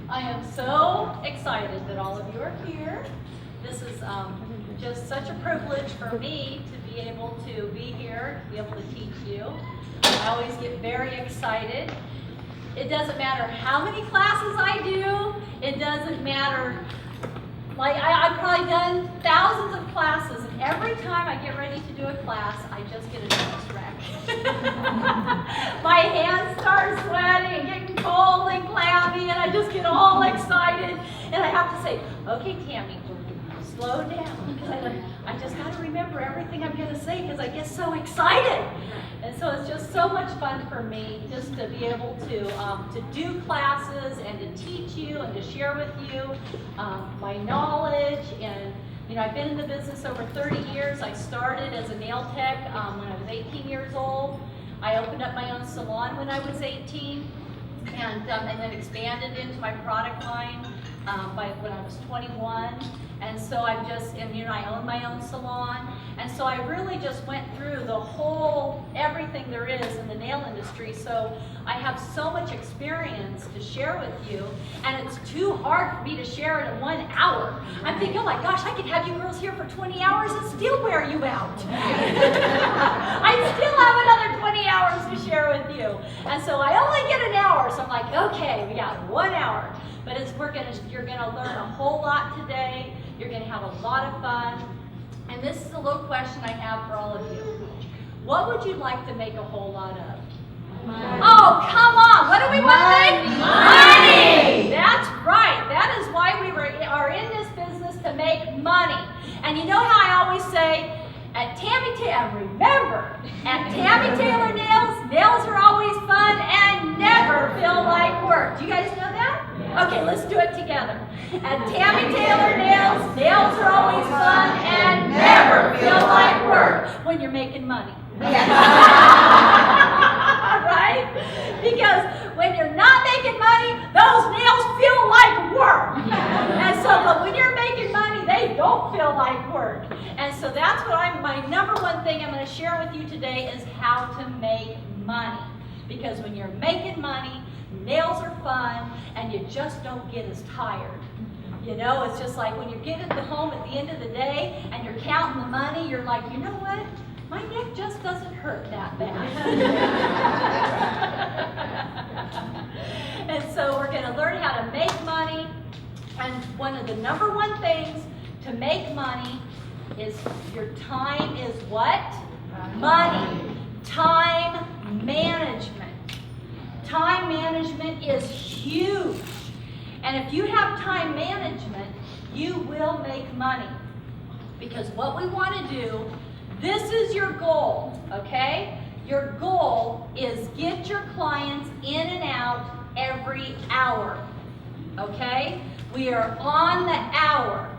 I am so excited that all of you are here. This is just such a privilege for me to be able to be here, to be able to teach you. I always get very excited. It doesn't matter how many classes I do. It doesn't matter. Like I've probably done thousands of classes, and every time I get ready to do a class, I just get a nervous wreck. My hands start sweating and getting cold and clammy, and I just get all excited. And I have to say, okay, Tammy, slow down, because I just got to remember everything I'm going to say because I get so excited. And so it's just so much fun for me just to be able to do classes and to teach you and to share with you my knowledge. And you know, I've been in the business over 30 years. I started as a nail tech when I was 18 years old. I opened up my own salon when I was 18, and then expanded into my product line when I was 21. And so I own my own salon. And so I really just went through the whole, everything there is in the nail industry. So I have so much experience to share with you. And it's too hard for me to share it in 1 hour. I'm thinking, oh my gosh, I could have you girls here for 20 hours and still wear you out. I still have another 20 hours to share with you. And so I only get an hour. So I'm like, okay, we got 1 hour. But you're gonna learn a whole lot today. You're gonna have a lot of fun. And this is a little question I have for all of you. What would you like to make a whole lot of? Money. Oh, come on. What do we want to make? Money. That's right. That is why we are in this business, to make money. And you know how I always say, at Tammy Taylor, remember, at Tammy Taylor Nails, nails are always fun and never feel like work. Do you guys know that? Okay, let's do it together. At Tammy Taylor Nails, nails are always fun and never feel like work when you're making money. Right? Because when you're not making money, those nails feel like work. But when you're making money, they don't feel like work. And so that's what my number one thing I'm going to share with you today is how to make money. Because when you're making money, nails are fun, and you just don't get as tired. You know, it's just like when you get at the home at the end of the day and you're counting the money, you're like, you know what? My neck just doesn't hurt that bad. And so we're going to learn how to make money. And one of the number one things to make money is your time is what? Money. Time management. Time management is huge. And if you have time management, you will make money. Because what we want to do, this is your goal, okay? Your goal is get your clients in and out every hour, okay? We are on the hour.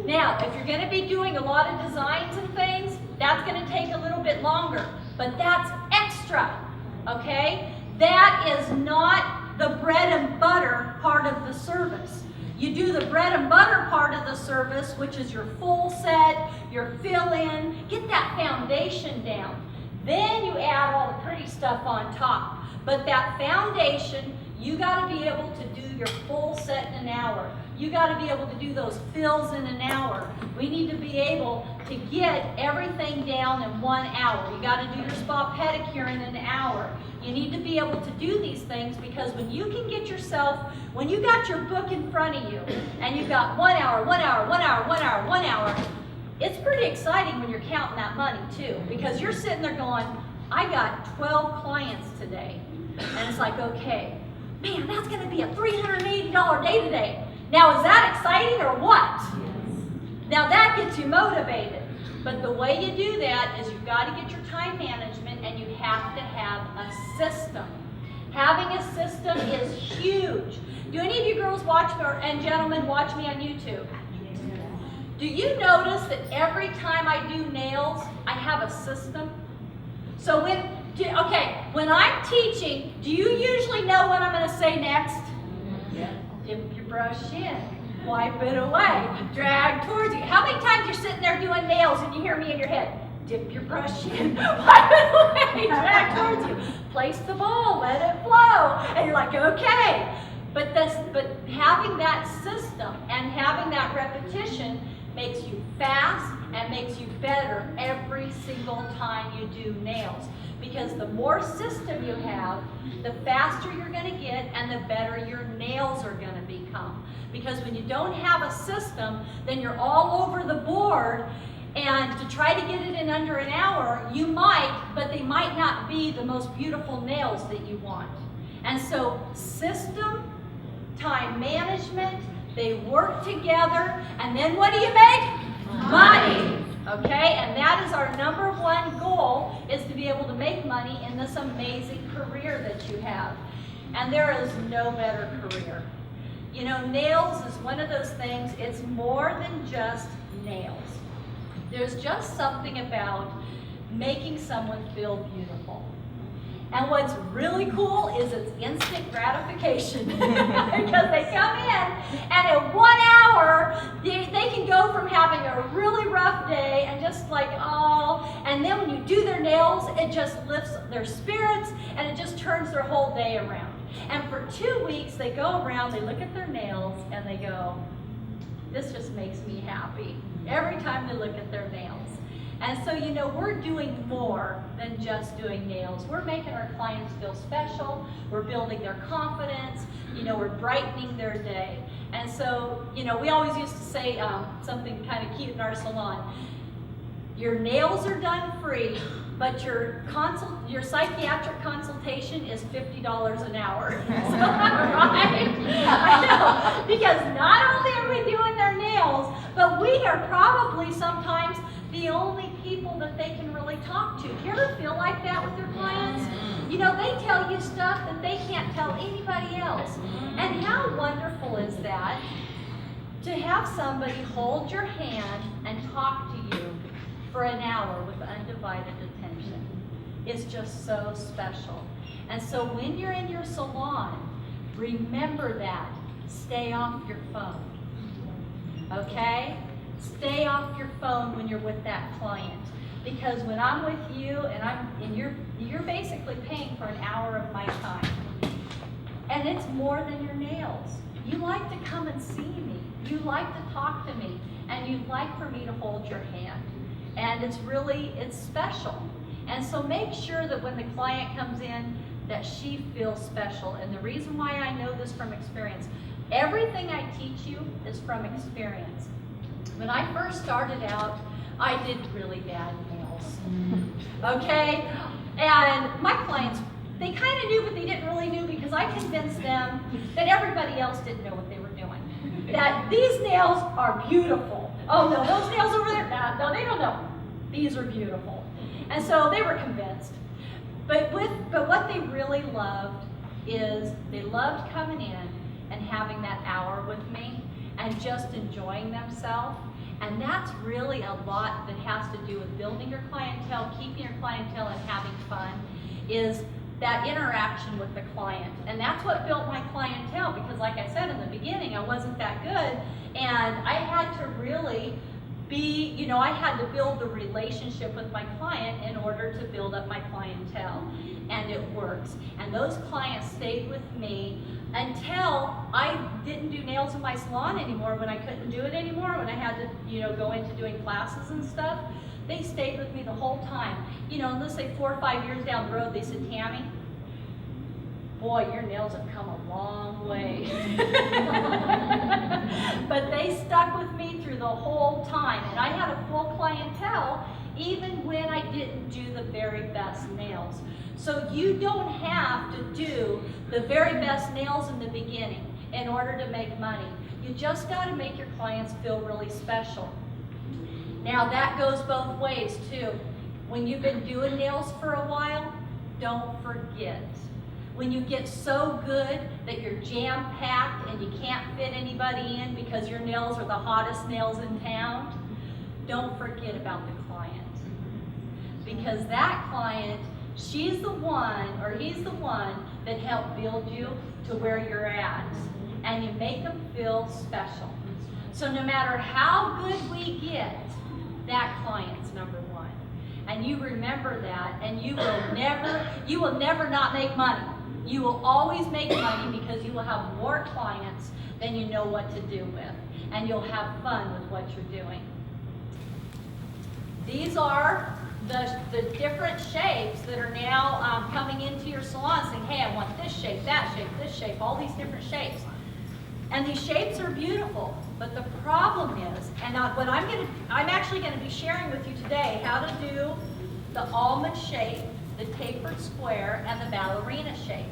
Now, if you're going to be doing a lot of designs and things, that's going to take a little bit longer. But that's extra, okay? That is not the bread and butter part of the service. You do the bread and butter part of the service, which is your full set, your fill-in, get that foundation down. Then you add all the pretty stuff on top. But that foundation, you got to be able to do your full set in an hour. You got to be able to do those fills in an hour. We need to be able to get everything down in 1 hour. You got to do your spa pedicure in an hour. You need to be able to do these things because when you can get yourself, when you got your book in front of you and you've got 1 hour, 1 hour, 1 hour, 1 hour, 1 hour, it's pretty exciting when you're counting that money too, because you're sitting there going, I got 12 clients today. And it's like, okay, man, that's going to be a $380 day today. Now, is that exciting or what? Now, that gets you motivated. But the way you do that is you've got to get your time management, and you have to have a system. Having a system is huge. Do any of you girls and gentlemen watch me on YouTube? Do you notice that every time I do nails, I have a system? So when I'm teaching, do you usually know what I'm going to say next? Yeah. Dip your brush in, wipe it away, drag towards you. How many times you're sitting there doing nails and you hear me in your head? Dip your brush in, wipe it away, drag towards you. Place the ball, let it flow. And you're like, okay. But having that system and having that repetition makes you fast and makes you better every single time you do nails. Because the more system you have, the faster you're going to get and the better your nails are going to become. Because when you don't have a system, then you're all over the board, and to try to get it in under an hour, you might, but they might not be the most beautiful nails that you want. And so system, time management, they work together, and then what do you make? Money. Okay, and that is our number one goal, is to be able to make money in this amazing career that you have. And there is no better career. You know, nails is one of those things, it's more than just nails. There's just something about making someone feel beautiful. And what's really cool is it's instant gratification. Because they come in, and in 1 hour, they can go from having a really rough day and just like, oh, and then when you do their nails, it just lifts their spirits, and it just turns their whole day around. And for 2 weeks, they go around, they look at their nails, and they go, this just makes me happy. Every time they look at their nails. And so, you know, we're doing more than just doing nails. We're making our clients feel special. We're building their confidence. You know, we're brightening their day. And so, you know, we always used to say something kind of cute in our salon. Your nails are done free, but your psychiatric consultation is $50 an hour. So, right? I know. Because not only are we doing their nails, but we are probably sometimes the only people that they can really talk to. Do you ever feel like that with your clients? You know, they tell you stuff that they can't tell anybody else. And how wonderful is that to have somebody hold your hand and talk to you for an hour with undivided attention. It's just so special. And so when you're in your salon, remember that. Stay off your phone. Okay? Stay off your phone when you're with that client. Because when I'm with you and you're basically paying for an hour of my time. And it's more than your nails. You like to come and see me. You like to talk to me. And you like for me to hold your hand. And it's special. And so make sure that when the client comes in, that she feels special. And the reason why I know this from experience, everything I teach you is from experience. When I first started out, I did really bad nails. Okay? And my clients, they kind of knew, but they didn't really know, because I convinced them that everybody else didn't know what they were doing. That these nails are beautiful. Oh no, those nails over there, no, they don't know. These are beautiful. And so they were convinced. But what they really loved is they loved coming in and having that hour with me and just enjoying themselves. And that's really a lot that has to do with building your clientele, keeping your clientele, and having fun, is that interaction with the client. And that's what built my clientele, because like I said in the beginning, I wasn't that good, and I had to really I had to build the relationship with my client in order to build up my clientele. And it works. And those clients stayed with me until I didn't do nails in my salon anymore, when I couldn't do it anymore, when I had to, go into doing classes and stuff. They stayed with me the whole time. And let's say 4 or 5 years down the road, they said, Tammy, boy, your nails have come a long way. But they stuck with me through the whole time. And I had a full clientele even when I didn't do the very best nails. So you don't have to do the very best nails in the beginning in order to make money. You just got to make your clients feel really special. Now that goes both ways too. When you've been doing nails for a while, don't forget. When you get so good that you're jam-packed and you can't fit anybody in because your nails are the hottest nails in town, don't forget about the client. Because that client, she's the one, or he's the one, that helped build you to where you're at. And you make them feel special. So no matter how good we get, that client's number one. And you remember that, and you will never not make money. You will always make money because you will have more clients than you know what to do with. And you'll have fun with what you're doing. These are the different shapes that are now coming into your salon saying, hey, I want this shape, this shape, all these different shapes. And these shapes are beautiful, but the problem is, and what I'm actually going to be sharing with you today how to do the almond shape, the tapered square, and the ballerina shape.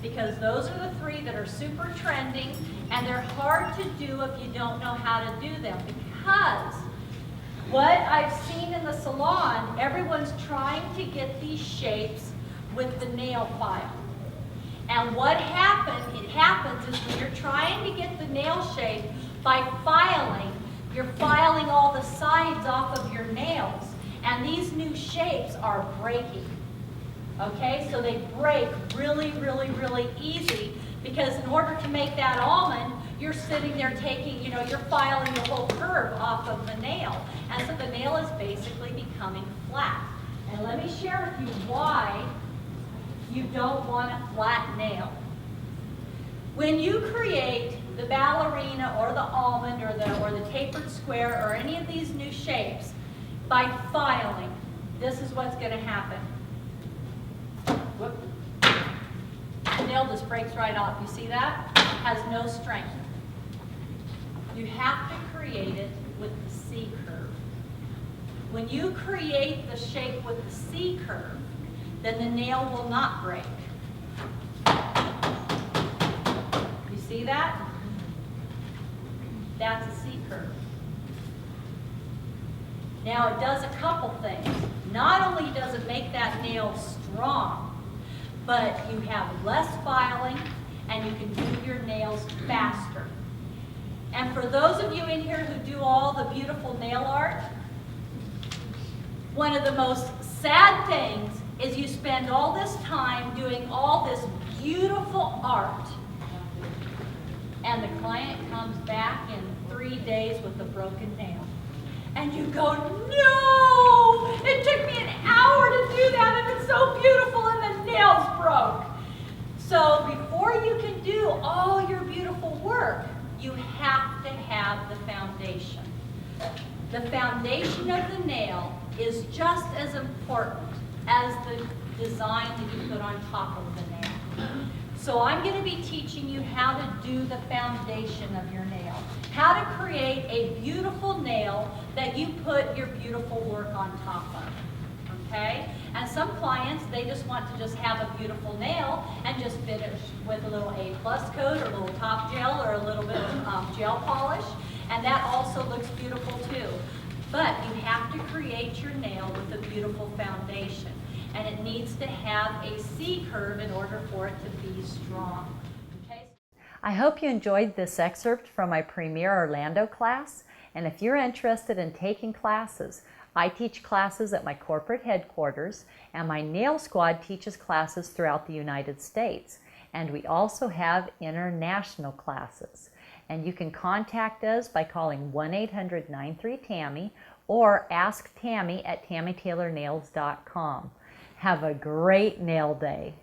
Because those are the three that are super trending, and they're hard to do if you don't know how to do them. Because what I've seen in the salon, everyone's trying to get these shapes with the nail file. And what happens is when you're trying to get the nail shape by filing, you're filing all the sides off of your nails. And these new shapes are breaking. Okay, so they break really, really, really easy because in order to make that almond, you're sitting there taking, you're filing the whole curve off of the nail. And so the nail is basically becoming flat. And let me share with you why you don't want a flat nail. When you create the ballerina or the almond or the tapered square or any of these new shapes, by filing, this is what's going to happen. Whoop. The nail just breaks right off. You see that? It has no strength. You have to create it with the C curve. When you create the shape with the C curve, then the nail will not break. You see that? That's a C curve. Now it does a couple things. Not only does it make that nail strong, but you have less filing and you can do your nails faster. And for those of you in here who do all the beautiful nail art, one of the most sad things is you spend all this time doing all this beautiful art and the client comes back in 3 days with a broken nail. And you go, no! It took me an hour to do that and it's so beautiful and the nails broke. So before you can do all your beautiful work, you have to have the foundation. The foundation of the nail is just as important as the design that you put on top of the nail. So I'm going to be teaching you how to do the foundation of your nail. How to create a beautiful nail that you put your beautiful work on top of. Okay? And some clients, they just want to just have a beautiful nail and just finish with a little A+ coat or a little top gel or a little bit of gel polish. And that also looks beautiful too. But you have to create your nail with a beautiful foundation. And it needs to have a C curve in order for it to be strong. Okay? I hope you enjoyed this excerpt from my Premier Orlando class. And if you're interested in taking classes, I teach classes at my corporate headquarters, and my nail squad teaches classes throughout the United States. And we also have international classes. And you can contact us by calling 1-800-93-TAMMY or ask Tammy at TammyTaylorNails.com. Have a great nail day.